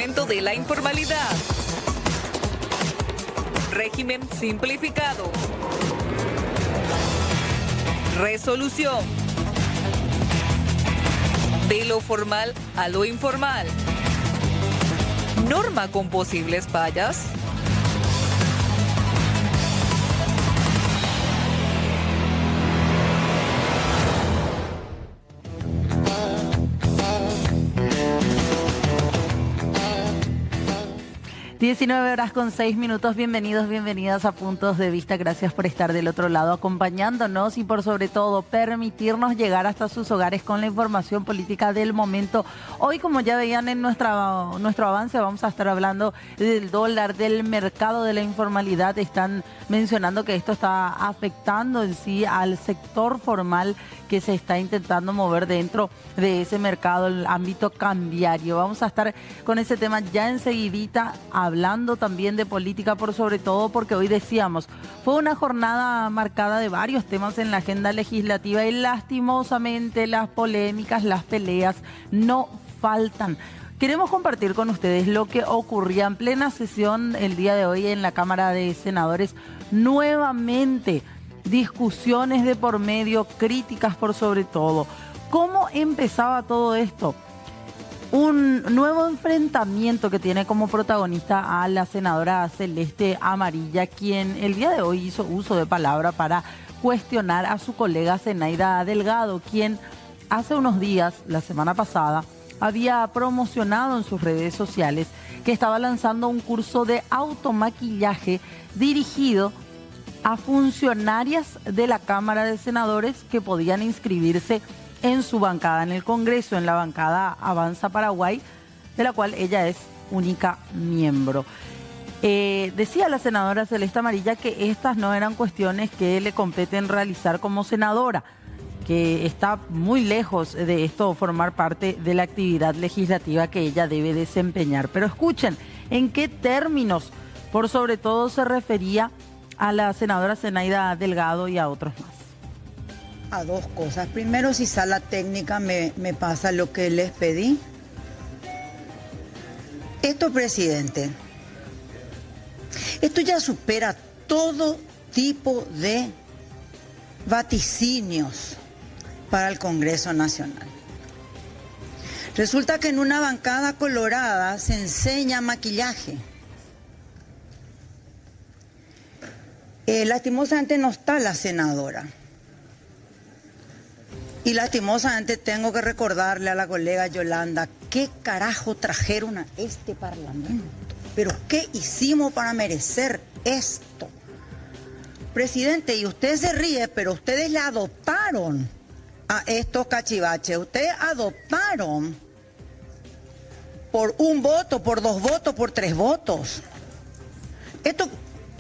Aumento de la informalidad. Régimen simplificado. Resolución. De lo formal a lo informal. Norma con posibles fallas. (19:06). Bienvenidos, bienvenidas a Puntos de Vista. Gracias por estar del otro lado acompañándonos y por sobre todo permitirnos llegar hasta sus hogares con la información política del momento. Hoy, como ya veían en nuestro avance, vamos a estar hablando del dólar, del mercado de la informalidad. Están mencionando que esto está afectando en sí al sector formal que se está intentando mover dentro de ese mercado, el ámbito cambiario. Vamos a estar con ese tema ya enseguidita, hablando también de política por sobre todo, porque hoy decíamos, fue una jornada marcada de varios temas en la agenda legislativa y lastimosamente las polémicas, las peleas no faltan. Queremos compartir con ustedes lo que ocurría en plena sesión el día de hoy en la Cámara de Senadores. Nuevamente, discusiones de por medio, críticas por sobre todo. ¿Cómo empezaba todo esto? Un nuevo enfrentamiento que tiene como protagonista a la senadora Celeste Amarilla, quien el día de hoy hizo uso de palabra para cuestionar a su colega Zenaida Delgado, quien hace unos días, la semana pasada, había promocionado en sus redes sociales que estaba lanzando un curso de automaquillaje dirigido a funcionarias de la Cámara de Senadores que podían inscribirse en su bancada en el Congreso, en la bancada Avanza Paraguay, de la cual ella es única miembro. Decía la senadora Celeste Amarilla que estas no eran cuestiones que le competen realizar como senadora, que está muy lejos de esto formar parte de la actividad legislativa que ella debe desempeñar. Pero escuchen, ¿en qué términos, por sobre todo, se refería a la senadora Zenaida Delgado y a otros más? A dos cosas. Primero, si sala técnica me pasa lo que les pedí. Esto, presidente, esto ya supera todo tipo de vaticinios para el Congreso Nacional. Resulta que en una bancada colorada se enseña maquillaje. Lastimosamente no está la senadora. Y lastimosamente tengo que recordarle a la colega Yolanda, ¿qué carajo trajeron a este Parlamento? ¿Pero qué hicimos para merecer esto? Presidente, y usted se ríe, pero ustedes le adoptaron a estos cachivaches. Ustedes adoptaron por un voto, por dos votos, por tres votos. Esto,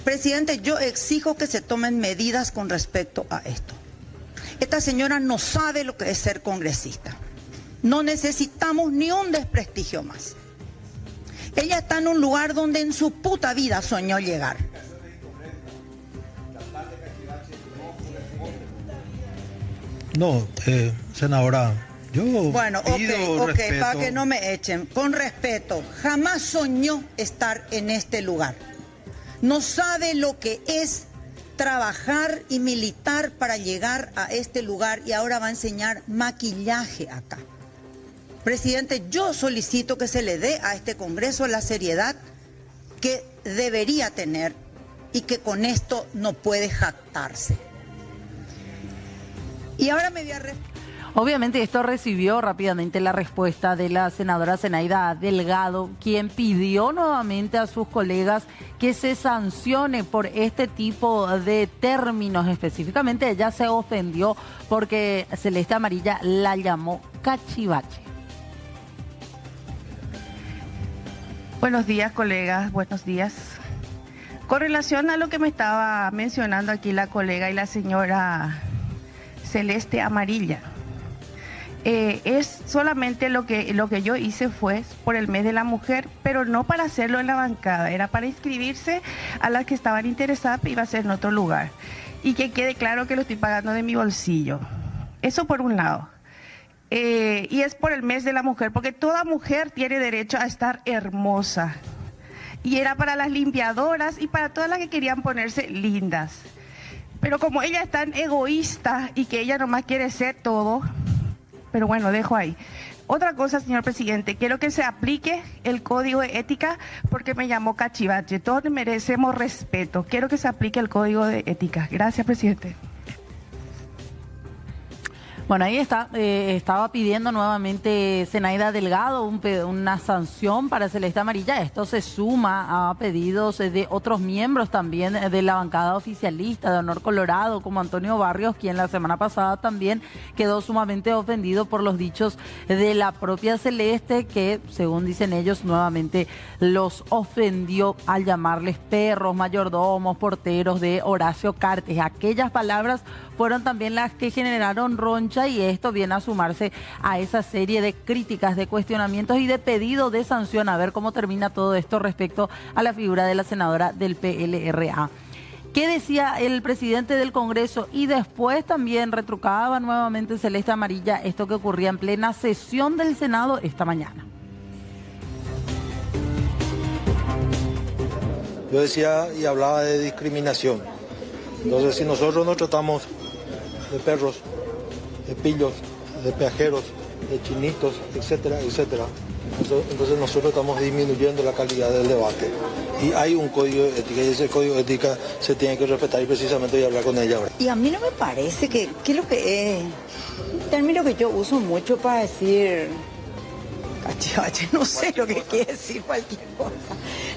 presidente, yo exijo que se tomen medidas con respecto a esto. Esta señora no sabe lo que es ser congresista. No necesitamos ni un desprestigio más. Ella está en un lugar donde en su puta vida soñó llegar. No, senadora, yo bueno, pido respeto. para que no me echen. Con respeto, jamás soñó estar en este lugar. No sabe lo que es trabajar y militar para llegar a este lugar y ahora va a enseñar maquillaje acá. Presidente, yo solicito que se le dé a este Congreso la seriedad que debería tener y que con esto no puede jactarse. Y ahora me voy a... Obviamente esto recibió rápidamente la respuesta de la senadora Zenaida Delgado, quien pidió nuevamente a sus colegas que se sancione por este tipo de términos. Específicamente ella se ofendió porque Celeste Amarilla la llamó cachivache. Buenos días, colegas, buenos días. Con relación a lo que me estaba mencionando aquí la colega y la señora Celeste Amarilla, es solamente lo que yo hice fue por el mes de la mujer, pero no para hacerlo en la bancada, era para inscribirse a las que estaban interesadas, pero iba a ser en otro lugar. Y que quede claro que lo estoy pagando de mi bolsillo. Eso por un lado. y es por el mes de la mujer, porque toda mujer tiene derecho a estar hermosa. Y era para las limpiadoras y para todas las que querían ponerse lindas. Pero como ella es tan egoísta y que ella nomás quiere ser todo, pero bueno, dejo ahí. Otra cosa, señor presidente, quiero que se aplique el código de ética porque me llamó cachivache. Todos merecemos respeto. Quiero que se aplique el código de ética. Gracias, presidente. Bueno, ahí está, estaba pidiendo nuevamente Zenaida Delgado una sanción para Celeste Amarilla. Esto se suma a pedidos de otros miembros también de la bancada oficialista de Honor Colorado, como Antonio Barrios, quien la semana pasada también quedó sumamente ofendido por los dichos de la propia Celeste, que según dicen ellos nuevamente los ofendió al llamarles perros, mayordomos, porteros de Horacio Cartes. Aquellas palabras fueron también las que generaron roncha y esto viene a sumarse a esa serie de críticas, de cuestionamientos y de pedido de sanción. A ver cómo termina todo esto respecto a la figura de la senadora del PLRA. ¿Qué decía el presidente del Congreso? Y después también retrucaba nuevamente Celeste Amarilla esto que ocurría en plena sesión del Senado esta mañana. Yo decía y hablaba de discriminación. Entonces, si nosotros nos tratamos de perros, de pillos, de peajeros, de chinitos, etcétera, etcétera, entonces nosotros estamos disminuyendo la calidad del debate. Y hay un código de ética y ese código de ética se tiene que respetar y precisamente voy a hablar con ella ahora. Y a mí no me parece que es lo que es un término que yo uso mucho para decir cachivache, no sé lo que quiere decir cualquier cosa,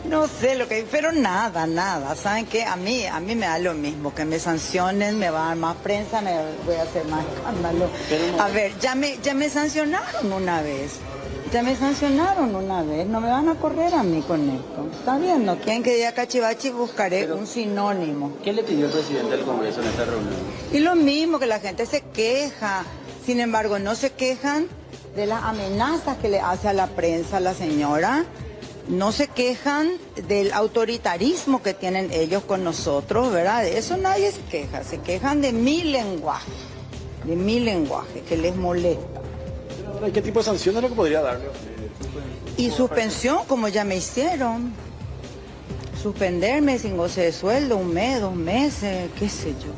no sé lo que, pero nada, ¿saben qué? A mí me da lo mismo, que me sancionen, me va a dar más prensa, me voy a hacer más escándalo. A ver, ya me sancionaron una vez, no me van a correr a mí con esto. Está bien, no quieren que diga cachivache, buscaré un sinónimo. ¿Qué le pidió el presidente del Congreso en esta reunión? Y lo mismo, que la gente se queja, sin embargo no se quejan de las amenazas que le hace a la prensa la señora, no se quejan del autoritarismo que tienen ellos con nosotros, ¿verdad? De eso nadie se queja, se quejan de mi lenguaje que les molesta. ¿Qué tipo de sanción es lo que podría darle? Y suspensión, como ya me hicieron, suspenderme sin goce de sueldo, 1 mes, 2 meses, qué sé yo.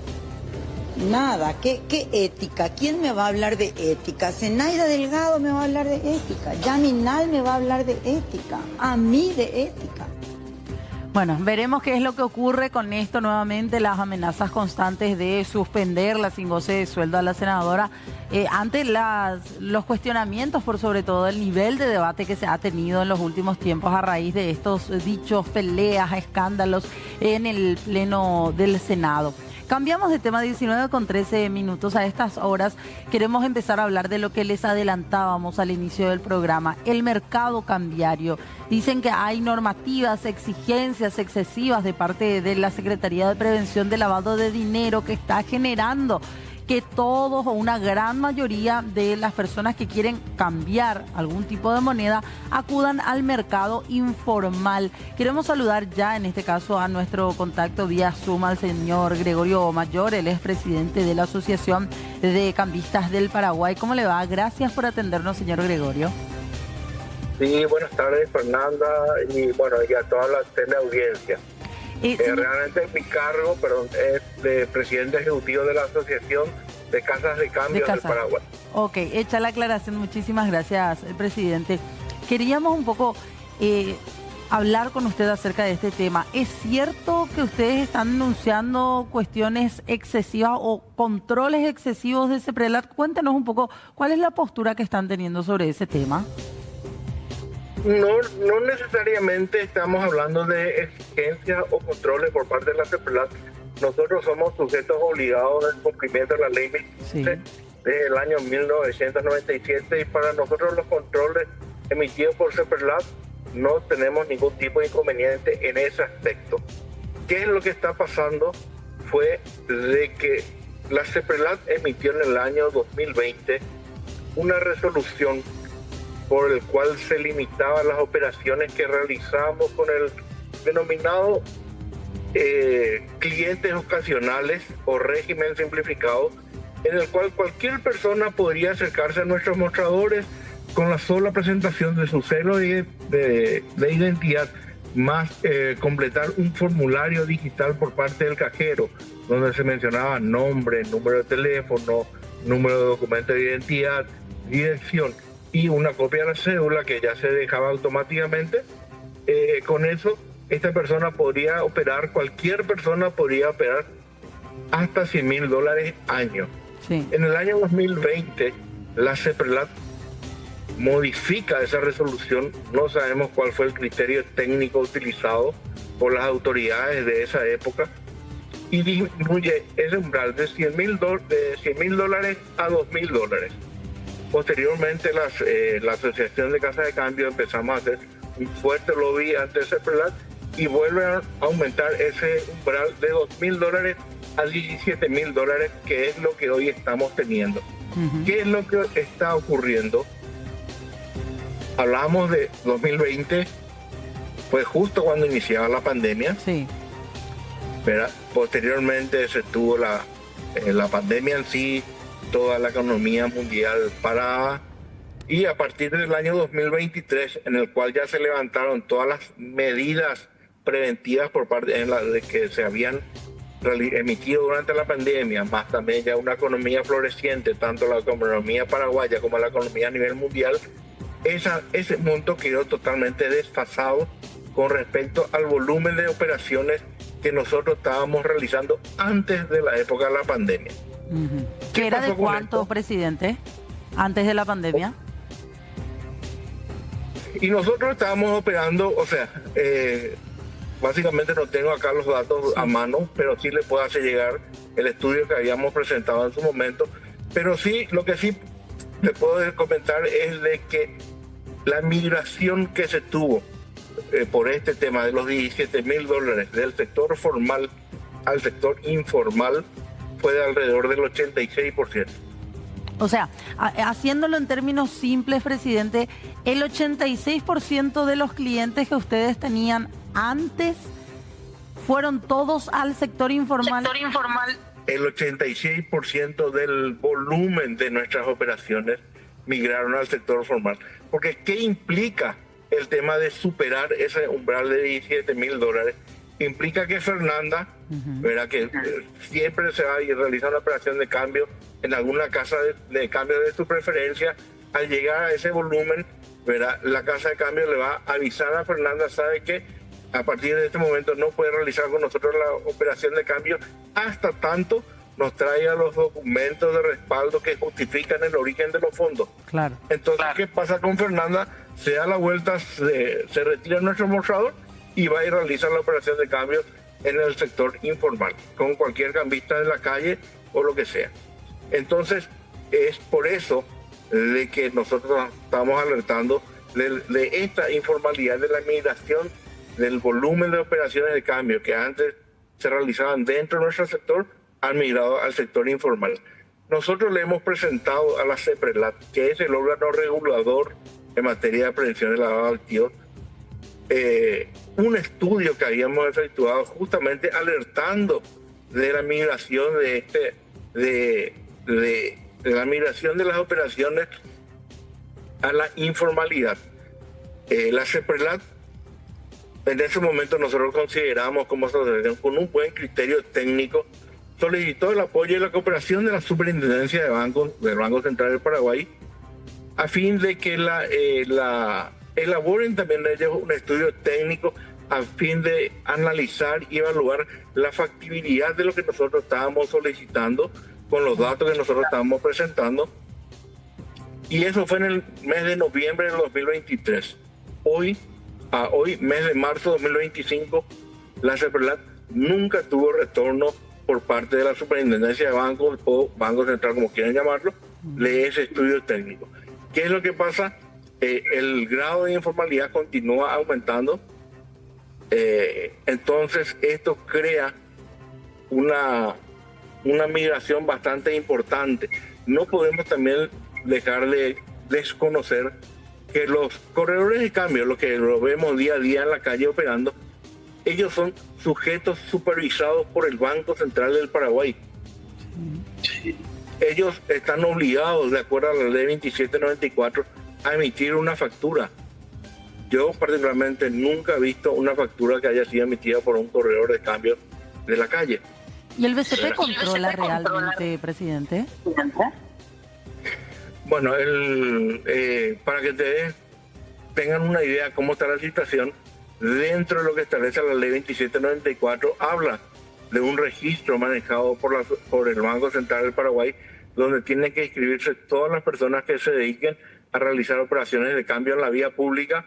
Nada, ¿qué ética? ¿Quién me va a hablar de ética? Zenaida Delgado me va a hablar de ética, Yaminal me va a hablar de ética, a mí de ética. Bueno, veremos qué es lo que ocurre con esto nuevamente, las amenazas constantes de suspenderla sin goce de sueldo a la senadora, ante los cuestionamientos por sobre todo el nivel de debate que se ha tenido en los últimos tiempos a raíz de estos dichos, peleas, escándalos en el Pleno del Senado. Cambiamos de tema, 19:13 a estas horas. Queremos empezar a hablar de lo que les adelantábamos al inicio del programa, el mercado cambiario. Dicen que hay normativas, exigencias excesivas de parte de la Secretaría de Prevención de Lavado de Dinero que está generando que todos o una gran mayoría de las personas que quieren cambiar algún tipo de moneda acudan al mercado informal. Queremos saludar ya en este caso a nuestro contacto vía Zoom al señor Gregorio Mayor, él es presidente de la Asociación de Cambistas del Paraguay. ¿Cómo le va? Gracias por atendernos, señor Gregorio. Sí, buenas tardes, Fernanda, y bueno, y a toda la teleaudiencia. Realmente mi cargo, es de presidente ejecutivo de la Asociación de Casas de Cambio del Paraguay. Ok, hecha la aclaración, muchísimas gracias, presidente. Queríamos un poco hablar con usted acerca de este tema. ¿Es cierto que ustedes están denunciando cuestiones excesivas o controles excesivos de CEPRELAT? Cuéntenos un poco cuál es la postura que están teniendo sobre ese tema. No necesariamente estamos hablando de exigencias o controles por parte de la CEPRELAT. Nosotros somos sujetos obligados al cumplimiento de la ley 1015 desde el año 1997 y para nosotros los controles emitidos por CEPRELAT no tenemos ningún tipo de inconveniente en ese aspecto. ¿Qué es lo que está pasando? Fue de que la CEPRELAT emitió en el año 2020 una resolución por el cual se limitaban las operaciones que realizamos con el denominado clientes ocasionales o régimen simplificado, en el cual cualquier persona podría acercarse a nuestros mostradores con la sola presentación de su celo de identidad, más completar un formulario digital por parte del cajero, donde se mencionaba nombre, número de teléfono, número de documento de identidad, dirección y una copia de la cédula que ya se dejaba automáticamente. Con eso, esta persona podría operar, cualquier persona podría operar hasta $100.000 año. Sí. En el año 2020, la CEPRELAT modifica esa resolución. No sabemos cuál fue el criterio técnico utilizado por las autoridades de esa época, y disminuye ese umbral de $100.000 a $2.000. Posteriormente, la Asociación de Casas de Cambio empezamos a hacer un fuerte lobby ante CEPRELAT y vuelve a aumentar ese umbral de $2.000 a $17.000, que es lo que hoy estamos teniendo. ¿Qué es lo que está ocurriendo? Hablamos de 2020, fue justo cuando iniciaba la pandemia. Sí. ¿Verdad? Posteriormente se tuvo la pandemia en sí, toda la economía mundial parada, y a partir del año 2023, en el cual ya se levantaron todas las medidas preventivas por parte de que se habían emitido durante la pandemia, más también ya una economía floreciente, tanto la economía paraguaya como la economía a nivel mundial, ese monto quedó totalmente desfasado con respecto al volumen de operaciones que nosotros estábamos realizando antes de la época de la pandemia. ¿Qué era de cuánto, presidente, antes de la pandemia? Y nosotros estábamos operando, o sea, básicamente no tengo acá los datos a mano, pero sí le puedo hacer llegar el estudio que habíamos presentado en su momento. Pero sí, lo que sí le puedo comentar es de que la migración que se tuvo por este tema de los $17.000 del sector formal al sector informal fue de alrededor del 86%. O sea, haciéndolo en términos simples, presidente, el 86% de los clientes que ustedes tenían antes fueron todos al sector informal. El 86% del volumen de nuestras operaciones migraron al sector formal. Porque ¿qué implica el tema de superar ese umbral de $17.000? Implica que Fernanda, ¿verdad? Que siempre se va a realizar una operación de cambio en alguna casa de cambio de su preferencia. Al llegar a ese volumen, ¿verdad? La casa de cambio le va a avisar a Fernanda, sabe que a partir de este momento no puede realizar con nosotros la operación de cambio hasta tanto nos traiga los documentos de respaldo que justifican el origen de los fondos. Claro. Entonces, ¿qué pasa con Fernanda? Se da la vuelta, se retira nuestro mostrador y va y realiza la operación de cambio en el sector informal, con cualquier cambista de la calle o lo que sea. Entonces, es por eso de que nosotros estamos alertando de esta informalidad, de la migración del volumen de operaciones de cambio que antes se realizaban dentro de nuestro sector, han migrado al sector informal. Nosotros le hemos presentado a la CEPRELAT, que es el órgano regulador en materia de prevención de lavado de activos, un estudio que habíamos efectuado justamente alertando de la migración de la migración de las operaciones a la informalidad. La CEPRELAT, en ese momento nosotros consideramos como asociación, con un buen criterio técnico, solicitó el apoyo y la cooperación de la Superintendencia de Bancos del Banco Central del Paraguay a fin de que elaboren también ellos un estudio técnico a fin de analizar y evaluar la factibilidad de lo que nosotros estábamos solicitando con los datos que nosotros estábamos presentando. Y eso fue en el mes de noviembre del 2023. Hoy, mes de marzo de 2025, la CEPRELAT nunca tuvo retorno por parte de la Superintendencia de Bancos o Banco Central, como quieran llamarlo, de ese estudio técnico. ¿Qué es lo que pasa? El grado de informalidad continúa aumentando. Entonces, esto crea una migración bastante importante. No podemos también dejar de desconocer que los corredores de cambio, lo que lo vemos día a día en la calle operando, ellos son sujetos supervisados por el Banco Central del Paraguay. ellos están obligados, de acuerdo a la ley 2794, a emitir una factura. Yo particularmente nunca he visto una factura que haya sido emitida por un corredor de cambio de la calle. ¿Y el BCP controla realmente, presidente? Bueno, para que tengan una idea cómo está la situación, dentro de lo que establece la ley 2794, habla de un registro manejado por el Banco Central del Paraguay, donde tienen que inscribirse todas las personas que se dediquen a realizar operaciones de cambio en la vía pública.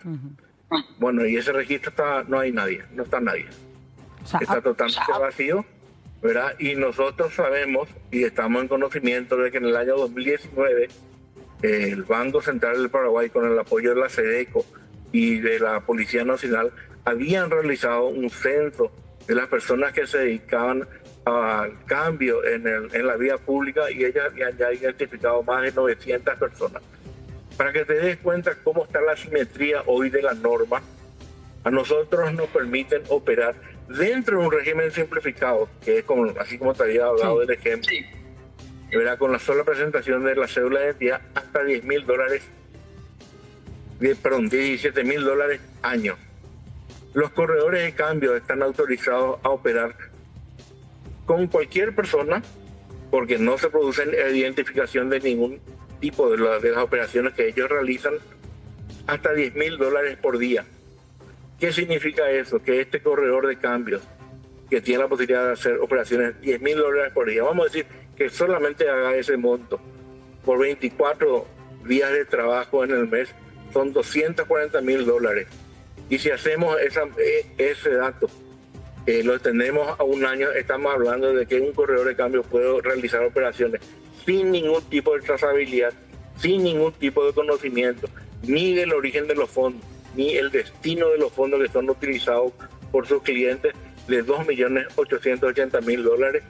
Bueno, y ese registro no hay nadie, no está nadie. Está totalmente vacío, ¿verdad? Y nosotros sabemos y estamos en conocimiento de que en el año 2019 el Banco Central del Paraguay, con el apoyo de la SEDECO y de la Policía Nacional, habían realizado un censo de las personas que se dedicaban al cambio en la vía pública, y ellas habían ya identificado más de 900 personas. Para que te des cuenta cómo está la simetría hoy de la norma, a nosotros nos permiten operar dentro de un régimen simplificado, que es así como te había hablado del ejemplo, ¿verdad? Con la sola presentación de la cédula de identidad, hasta $10.000, $17.000 año. Los corredores de cambio están autorizados a operar con cualquier persona, porque no se produce identificación de ningún tipo de las operaciones que ellos realizan, hasta $10.000 por día. ¿Qué significa eso? Que este corredor de cambios, que tiene la posibilidad de hacer operaciones $10.000 por día, vamos a decir que solamente haga ese monto por 24 días de trabajo en el mes, son $240.000. Y si hacemos ese dato, lo extendemos a un año, estamos hablando de que un corredor de cambio puede realizar operaciones sin ningún tipo de trazabilidad, sin ningún tipo de conocimiento, ni del origen de los fondos, ni el destino de los fondos que son utilizados por sus clientes, de $2.880.000.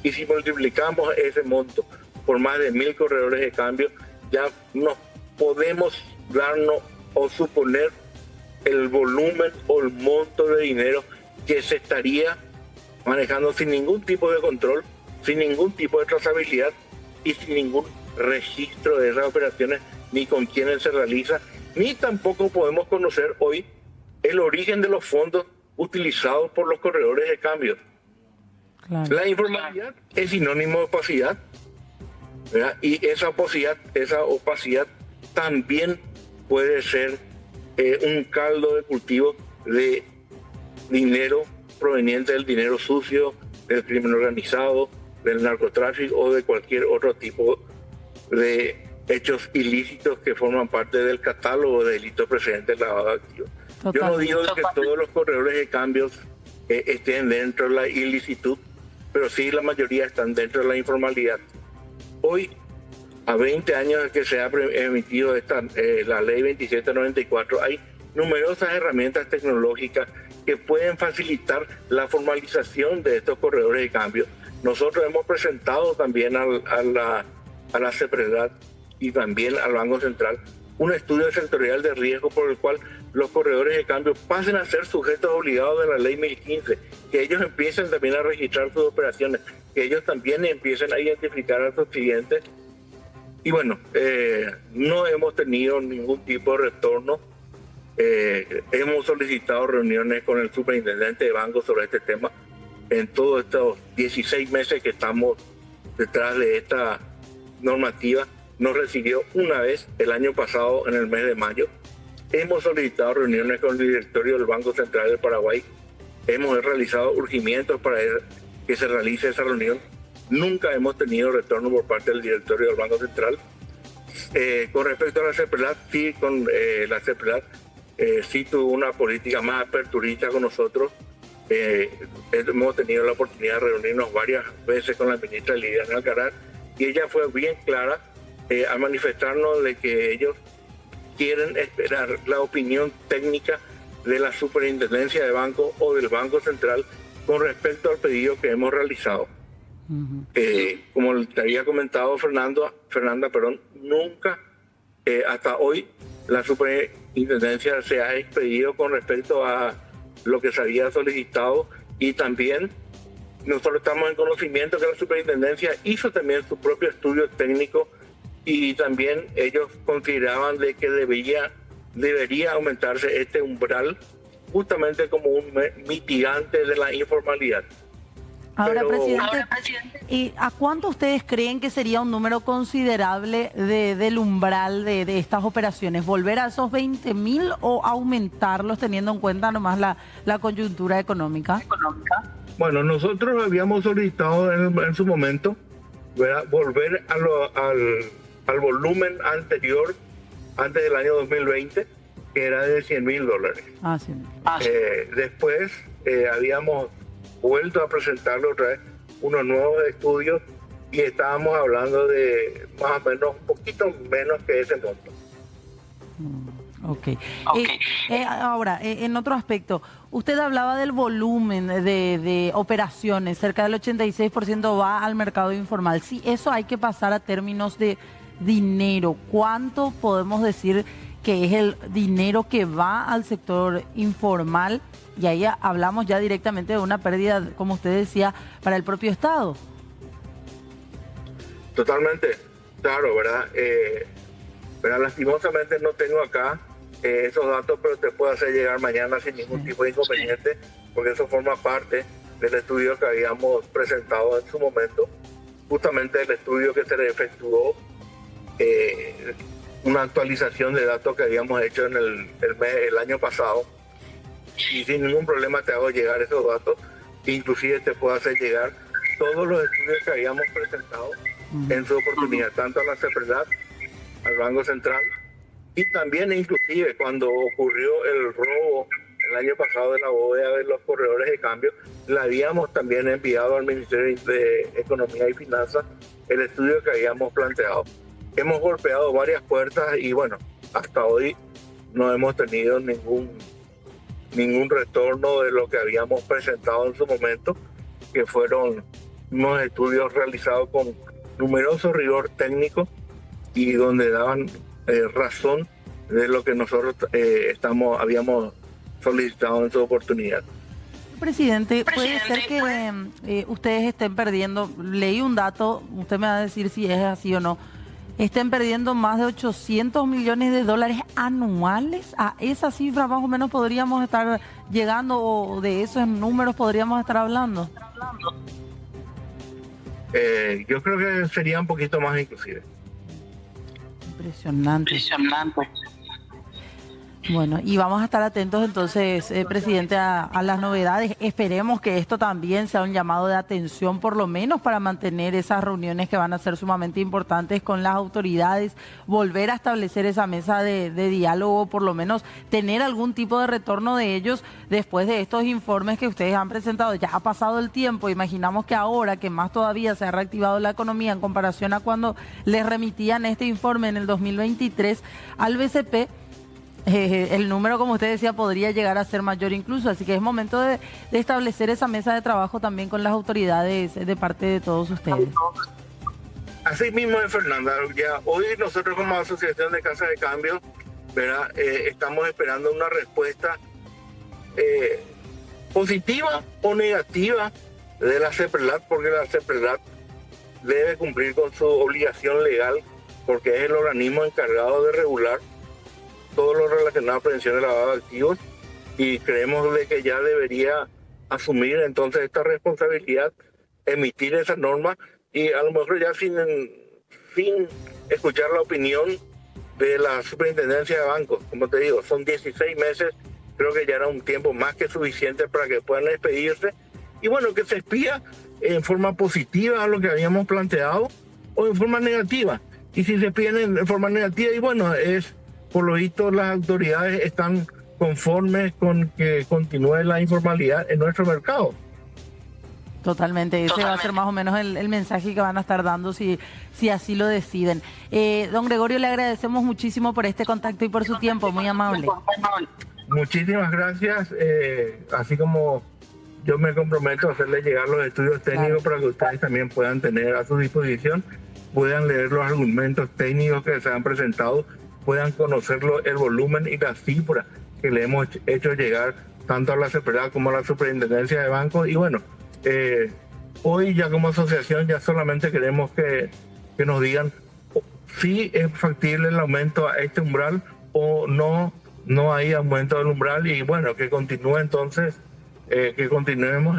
Y si multiplicamos ese monto por más de 1.000 corredores de cambio, ya nos podemos darnos o suponer el volumen o el monto de dinero que se estaría manejando sin ningún tipo de control, sin ningún tipo de trazabilidad y sin ningún registro de esas operaciones, ni con quiénes se realiza, ni tampoco podemos conocer hoy el origen de los fondos utilizados por los corredores de cambio. Claro. La informalidad es sinónimo de opacidad, ¿verdad? Y esa opacidad también puede ser un caldo de cultivo de dinero proveniente del dinero sucio, del crimen organizado, del narcotráfico o de cualquier otro tipo de hechos ilícitos que forman parte del catálogo de delitos precedentes del lavado de activos. Yo no digo que todos los corredores de cambios estén dentro de la ilicitud, pero sí la mayoría están dentro de la informalidad. Hoy, a 20 años de que se ha emitido la ley 2794, hay numerosas herramientas tecnológicas que pueden facilitar la formalización de estos corredores de cambio. Nosotros hemos presentado también a la CEPREDAT y también al Banco Central un estudio sectorial de riesgo por el cual los corredores de cambio pasen a ser sujetos obligados de la ley 1015, que ellos empiecen también a registrar sus operaciones, que ellos también empiecen a identificar a sus clientes. Y bueno, no hemos tenido ningún tipo de retorno. Hemos solicitado reuniones con el superintendente de banco sobre este tema en todos estos 16 meses que estamos detrás de esta normativa. Nos recibió una vez el año pasado, en el mes de mayo. Hemos solicitado reuniones con el directorio del Banco Central del Paraguay. Hemos realizado urgimientos para que se realice esa reunión. Nunca hemos tenido retorno por parte del directorio del Banco Central. Con respecto a la CEPRELAT, sí, la CEPRELAT sí tuvo una política más aperturista con nosotros. Hemos tenido la oportunidad de reunirnos varias veces con la ministra Liliana Alcaraz, y ella fue bien clara al manifestarnos de que ellos quieren esperar la opinión técnica de la Superintendencia de Banco o del Banco Central con respecto al pedido que hemos realizado. Como te había comentado Fernanda, nunca hasta hoy la Superintendencia se ha expedido con respecto a lo que se había solicitado, y también Nosotros estamos en conocimiento que la superintendencia hizo también su propio estudio técnico y también ellos consideraban de que debería aumentarse este umbral justamente como un mitigante de la informalidad. Ahora, presidente, ¿y a cuánto ustedes creen que sería un número considerable del umbral de estas operaciones? ¿Volver a esos 20.000 o aumentarlos teniendo en cuenta nomás la coyuntura económica? Bueno, nosotros habíamos solicitado en su momento, ¿verdad?, volver al volumen anterior, antes del año 2020, que era de $100.000. Ah, sí. Después habíamos vuelto a presentarle otra vez unos nuevos estudios y estábamos hablando de más o menos, un poquito menos que ese monto. Ok. Ahora, en otro aspecto, usted hablaba del volumen de operaciones, cerca del 86% va al mercado informal. Si eso hay que pasar a términos de dinero, ¿cuánto podemos decir que es el dinero que va al sector informal? Y ahí hablamos ya directamente de una pérdida, como usted decía, para el propio Estado. Totalmente, claro, ¿verdad? Lastimosamente no tengo acá esos datos, pero te puedo hacer llegar mañana sin ningún tipo de inconveniente, porque eso forma parte del estudio que habíamos presentado en su momento, justamente el estudio que se le efectuó, una actualización de datos que habíamos hecho en el año pasado, y sin ningún problema te hago llegar esos datos, inclusive te puedo hacer llegar todos los estudios que habíamos presentado en su oportunidad, tanto a la CEPRELAT, al Banco Central, y también inclusive cuando ocurrió el robo el año pasado de la bóveda de los corredores de cambio, le habíamos también enviado al Ministerio de Economía y Finanzas el estudio que habíamos planteado. Hemos golpeado varias puertas y bueno, hasta hoy no hemos tenido ningún retorno de lo que habíamos presentado en su momento, que fueron unos estudios realizados con numeroso rigor técnico y donde daban razón de lo que nosotros habíamos solicitado en su oportunidad. Presidente, puede ser que ustedes estén perdiendo, leí un dato, usted me va a decir si es así o no, estén perdiendo más de $800 millones anuales. ¿A esa cifra más o menos podríamos estar llegando o de esos números podríamos estar hablando? Yo creo que sería un poquito más inclusive. Impresionante. Bueno, y vamos a estar atentos entonces, presidente, a las novedades. Esperemos que esto también sea un llamado de atención, por lo menos para mantener esas reuniones que van a ser sumamente importantes con las autoridades, volver a establecer esa mesa de diálogo, por lo menos tener algún tipo de retorno de ellos después de estos informes que ustedes han presentado. Ya ha pasado el tiempo, imaginamos que ahora que más todavía se ha reactivado la economía en comparación a cuando les remitían este informe en el 2023 al BCP, el número, como usted decía, podría llegar a ser mayor incluso, así que es momento de establecer esa mesa de trabajo también con las autoridades de parte de todos ustedes. Así mismo es, Fernanda. Ya hoy nosotros como Asociación de Casas de Cambio, ¿verdad? Estamos esperando una respuesta positiva o negativa de la CEPRELAT, porque la CEPRELAT debe cumplir con su obligación legal, porque es el organismo encargado de regular todo lo relacionado a prevención de lavado de activos, y creemos de que ya debería asumir entonces esta responsabilidad, emitir esa norma, y a lo mejor ya sin escuchar la opinión de la superintendencia de bancos. Como te digo, son 16 meses, creo que ya era un tiempo más que suficiente para que puedan expedirse, y bueno, que se expida en forma positiva a lo que habíamos planteado o en forma negativa. Y si se piden en forma negativa, y bueno, por lo visto las autoridades están conformes con que continúe la informalidad en nuestro mercado. Totalmente, ese va a ser más o menos el mensaje que van a estar dando si así lo deciden. Don Gregorio, le agradecemos muchísimo por este contacto y por su tiempo, muy amable. Muchísimas gracias, así como yo me comprometo a hacerle llegar los estudios técnicos, claro, para que ustedes también puedan tener a su disposición, puedan leer los argumentos técnicos que se han presentado, puedan conocerlo, el volumen y las cifras que le hemos hecho llegar tanto a la CEPRELAT como a la Superintendencia de Bancos. Y bueno, Hoy ya como asociación ya solamente queremos que nos digan si es factible el aumento a este umbral o no hay aumento del umbral, y bueno, que continuemos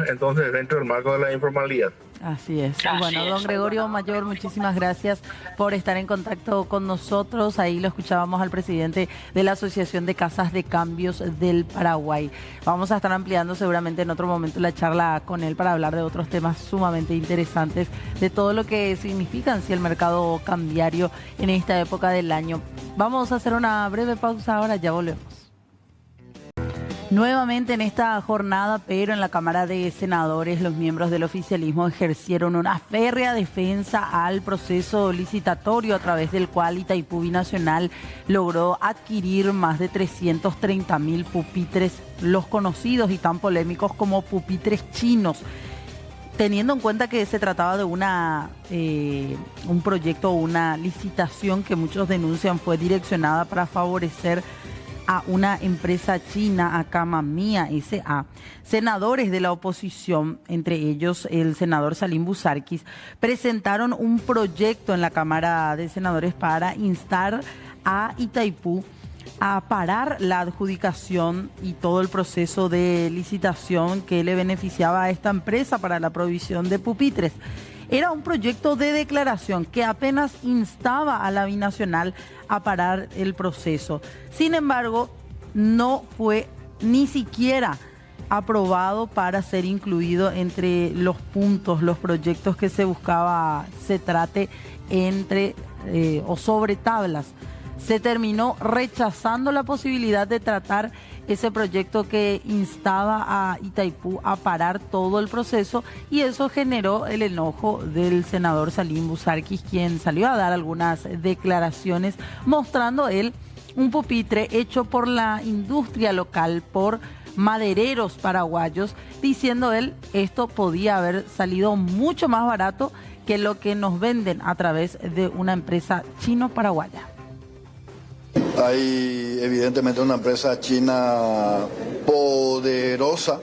entonces dentro del marco de la informalidad. Así es. Bueno, don Gregorio Mayor, muchísimas gracias por estar en contacto con nosotros. Ahí lo escuchábamos al presidente de la Asociación de Casas de Cambios del Paraguay. Vamos a estar ampliando seguramente en otro momento la charla con él para hablar de otros temas sumamente interesantes, de todo lo que significa en sí el mercado cambiario en esta época del año. Vamos a hacer una breve pausa ahora, ya volvemos. Nuevamente en esta jornada, pero en la Cámara de Senadores, los miembros del oficialismo ejercieron una férrea defensa al proceso licitatorio a través del cual Itaipú Binacional logró adquirir más de 330.000 pupitres, los conocidos y tan polémicos como pupitres chinos. Teniendo en cuenta que se trataba de un proyecto o una licitación que muchos denuncian fue direccionada para favorecer a una empresa china, a Camamía S.A., senadores de la oposición, entre ellos el senador Salim Busarquis, presentaron un proyecto en la Cámara de Senadores para instar a Itaipú a parar la adjudicación y todo el proceso de licitación que le beneficiaba a esta empresa para la provisión de pupitres. Era un proyecto de declaración que apenas instaba a la binacional a parar el proceso. Sin embargo, no fue ni siquiera aprobado para ser incluido entre los puntos, los proyectos que se buscaba se trate entre o sobre tablas. Se terminó rechazando la posibilidad de tratar ese proyecto que instaba a Itaipú a parar todo el proceso, y eso generó el enojo del senador Salim Busarquis, quien salió a dar algunas declaraciones mostrando él un pupitre hecho por la industria local, por madereros paraguayos, diciendo él esto podía haber salido mucho más barato que lo que nos venden a través de una empresa chino-paraguaya. Hay evidentemente una empresa china poderosa,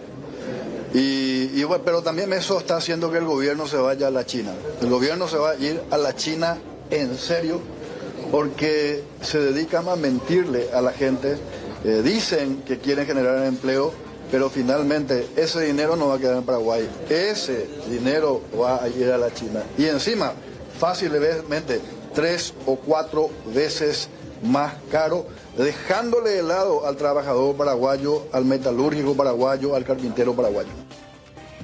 bueno, pero también eso está haciendo que el gobierno se vaya a la China. El gobierno se va a ir a la China en serio porque se dedican a mentirle a la gente. Dicen que quieren generar empleo, pero finalmente ese dinero no va a quedar en Paraguay. Ese dinero va a ir a la China. Y encima, fácilmente, 3 o 4 veces más caro, dejándole de lado al trabajador paraguayo, al metalúrgico paraguayo, al carpintero paraguayo.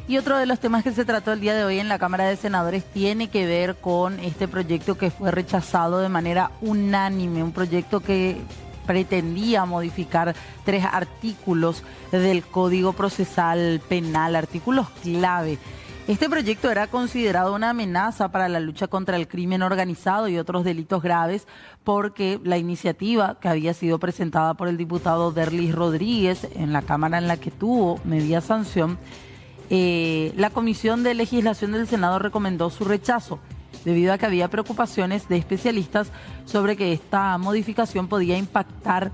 Y otro de los temas que se trató el día de hoy en la Cámara de Senadores tiene que ver con este proyecto que fue rechazado de manera unánime, un proyecto que pretendía modificar 3 artículos del Código Procesal Penal, artículos clave. Este proyecto era considerado una amenaza para la lucha contra el crimen organizado y otros delitos graves porque la iniciativa que había sido presentada por el diputado Derlis Rodríguez en la Cámara en la que tuvo media sanción, la Comisión de Legislación del Senado recomendó su rechazo debido a que había preocupaciones de especialistas sobre que esta modificación podía impactar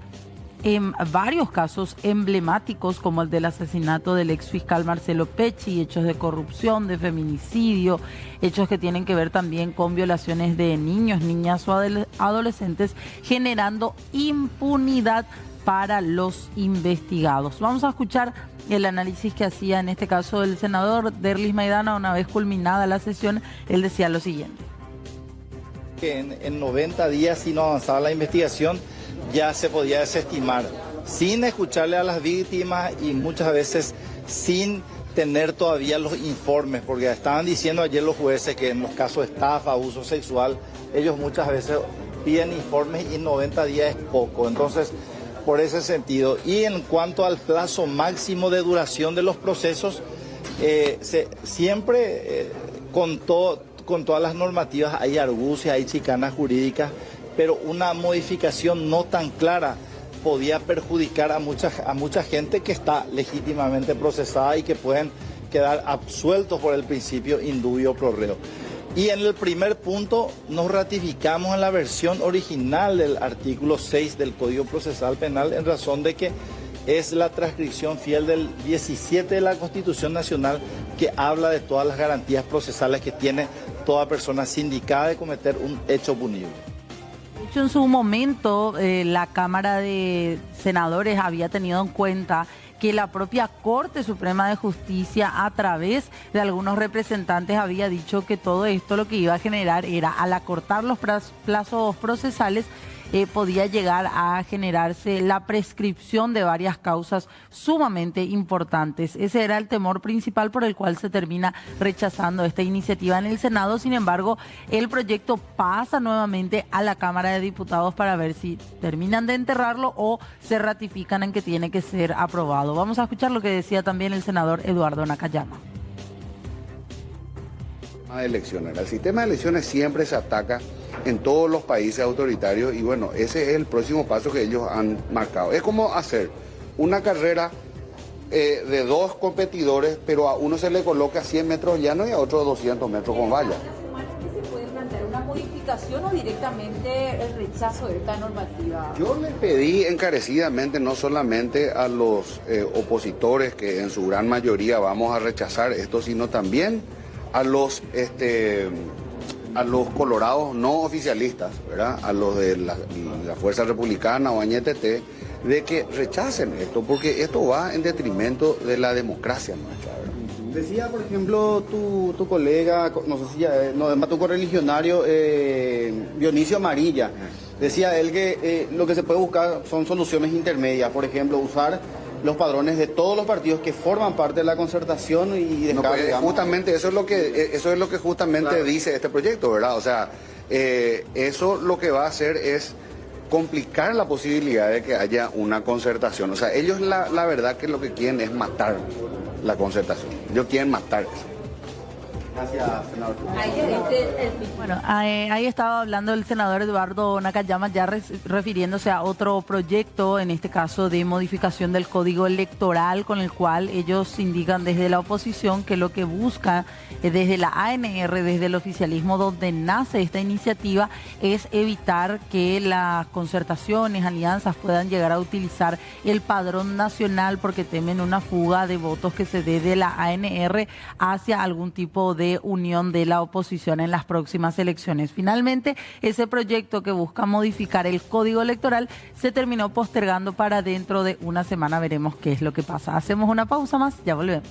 en varios casos emblemáticos como el del asesinato del exfiscal Marcelo Pecci, hechos de corrupción, de feminicidio, hechos que tienen que ver también con violaciones de niños, niñas o adolescentes, generando impunidad para los investigados. Vamos a escuchar el análisis que hacía en este caso el senador Derlis Maidana una vez culminada la sesión. Él decía lo siguiente. Que en 90 días, si no avanzaba la investigación, ya se podía desestimar, sin escucharle a las víctimas y muchas veces sin tener todavía los informes, porque estaban diciendo ayer los jueces que en los casos de estafa, abuso sexual, ellos muchas veces piden informes y 90 días es poco. Entonces, por ese sentido, y en cuanto al plazo máximo de duración de los procesos, siempre con todas las normativas hay argucias, hay chicanas jurídicas, pero una modificación no tan clara podía perjudicar a mucha gente que está legítimamente procesada y que pueden quedar absueltos por el principio indubio pro reo. Y en el primer punto nos ratificamos en la versión original del artículo 6 del Código Procesal Penal en razón de que es la transcripción fiel del 17 de la Constitución Nacional, que habla de todas las garantías procesales que tiene toda persona sindicada de cometer un hecho punible. De hecho, en su momento, la Cámara de Senadores había tenido en cuenta que la propia Corte Suprema de Justicia, a través de algunos representantes, había dicho que todo esto lo que iba a generar era, al acortar los plazos procesales, podía llegar a generarse la prescripción de varias causas sumamente importantes. Ese era el temor principal por el cual se termina rechazando esta iniciativa en el Senado. Sin embargo, el proyecto pasa nuevamente a la Cámara de Diputados para ver si terminan de enterrarlo o se ratifican en que tiene que ser aprobado. Vamos a escuchar lo que decía también el senador Eduardo Nakayama. El sistema de elecciones siempre se ataca en todos los países autoritarios y bueno, ese es el próximo paso que ellos han marcado. Es como hacer una carrera de dos competidores, pero a uno se le coloca 100 metros llanos y a otro 200 metros con valla. ¿Se puede plantear una modificación o directamente el rechazo de esta normativa? Yo le pedí encarecidamente, no solamente a los opositores, que en su gran mayoría vamos a rechazar esto, sino también a los colorados no oficialistas, ¿verdad? A los de la Fuerza Republicana o AñTT, de que rechacen esto, porque esto va en detrimento de la democracia nuestra, ¿verdad? Decía, por ejemplo, tu colega, no sé si ya, tu correligionario, Dionisio Amarilla, decía él que lo que se puede buscar son soluciones intermedias, por ejemplo, usar los padrones de todos los partidos que forman parte de la concertación y dejar, no, pues, justamente eso es lo que justamente claro, dice este proyecto, ¿verdad? O sea, eso lo que va a hacer es complicar la posibilidad de que haya una concertación. O sea, ellos la verdad que lo que quieren es matar la concertación. Ellos quieren matar eso. Gracias, senador. Bueno, ahí estaba hablando el senador Eduardo Nakayama, ya refiriéndose a otro proyecto, en este caso de modificación del Código Electoral, con el cual ellos indican desde la oposición que lo que busca desde la ANR, desde el oficialismo donde nace esta iniciativa, es evitar que las concertaciones, alianzas puedan llegar a utilizar el padrón nacional, porque temen una fuga de votos que se dé de la ANR hacia algún tipo de unión de la oposición en las próximas elecciones. Finalmente, ese proyecto que busca modificar el Código Electoral se terminó postergando para dentro de una semana. Veremos qué es lo que pasa. Hacemos una pausa más, ya volvemos.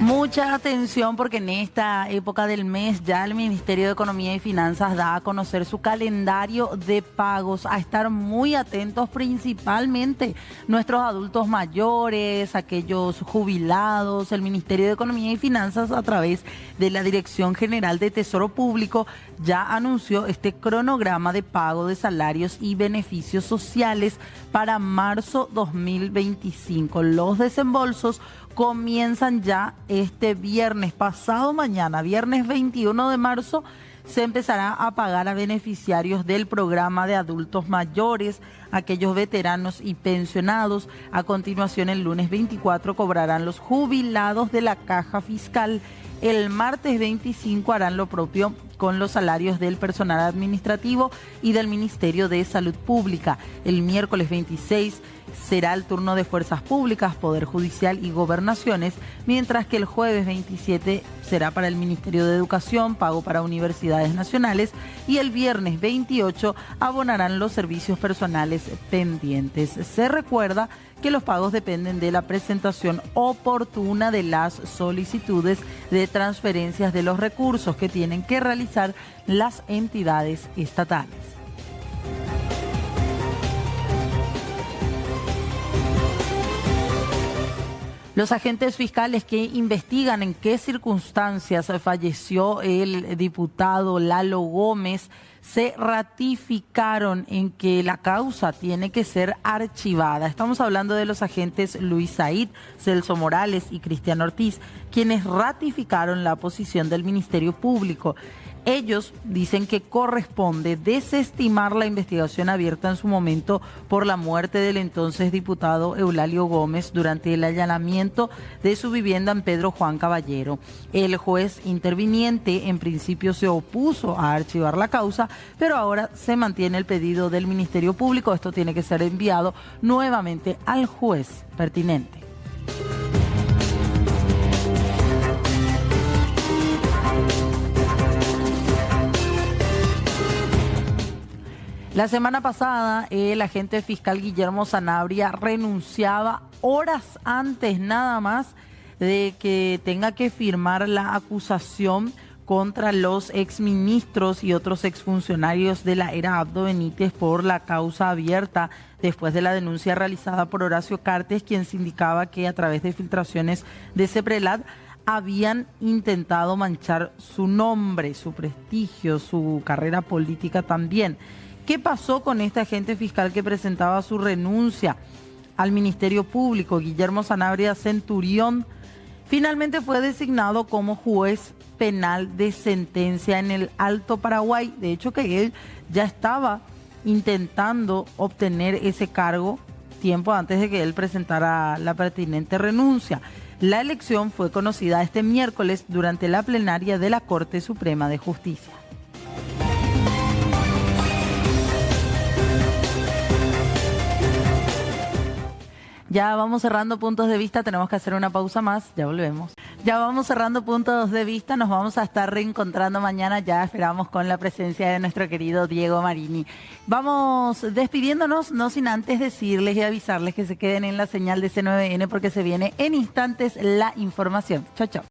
Mucha atención, porque en esta época del mes ya el Ministerio de Economía y Finanzas da a conocer su calendario de pagos. A estar muy atentos, principalmente nuestros adultos mayores, aquellos jubilados. El Ministerio de Economía y Finanzas, a través de la Dirección General de Tesoro Público, ya anunció este cronograma de pago de salarios y beneficios sociales para marzo 2025. Los desembolsos comienzan ya este viernes, pasado mañana, viernes 21 de marzo, se empezará a pagar a beneficiarios del programa de adultos mayores, aquellos veteranos y pensionados. A continuación, el lunes 24 cobrarán los jubilados de la Caja Fiscal. El martes 25 harán lo propio con los salarios del personal administrativo y del Ministerio de Salud Pública. El miércoles 26 será el turno de Fuerzas Públicas, Poder Judicial y Gobernaciones, mientras que el jueves 27 será para el Ministerio de Educación, pago para universidades nacionales, y el viernes 28 abonarán los servicios personales pendientes. Se recuerda que los pagos dependen de la presentación oportuna de las solicitudes de transferencias de los recursos que tienen que realizar las entidades estatales. Los agentes fiscales que investigan en qué circunstancias falleció el diputado Lalo Gómez se ratificaron en que la causa tiene que ser archivada. Estamos hablando de los agentes Luis Said, Celso Morales y Cristian Ortiz, quienes ratificaron la posición del Ministerio Público. Ellos dicen que corresponde desestimar la investigación abierta en su momento por la muerte del entonces diputado Eulalio Gómez durante el allanamiento de su vivienda en Pedro Juan Caballero. El juez interviniente en principio se opuso a archivar la causa, pero ahora se mantiene el pedido del Ministerio Público. Esto tiene que ser enviado nuevamente al juez pertinente. La semana pasada, el agente fiscal Guillermo Sanabria renunciaba horas antes nada más de que tenga que firmar la acusación contra los exministros y otros exfuncionarios de la era Abdo Benítez por la causa abierta después de la denuncia realizada por Horacio Cartes, quien se indicaba que a través de filtraciones de CEPRELAT habían intentado manchar su nombre, su prestigio, su carrera política también. ¿Qué pasó con este agente fiscal que presentaba su renuncia al Ministerio Público? Guillermo Sanabria Centurión finalmente fue designado como juez penal de sentencia en el Alto Paraguay. De hecho, que él ya estaba intentando obtener ese cargo tiempo antes de que él presentara la pertinente renuncia. La elección fue conocida este miércoles durante la plenaria de la Corte Suprema de Justicia. Ya vamos cerrando puntos de vista, tenemos que hacer una pausa más, ya volvemos. Ya vamos cerrando puntos de vista, nos vamos a estar reencontrando mañana, ya esperamos con la presencia de nuestro querido Diego Marini. Vamos despidiéndonos, no sin antes decirles y avisarles que se queden en la señal de C9N porque se viene en instantes la información. Chao, chao.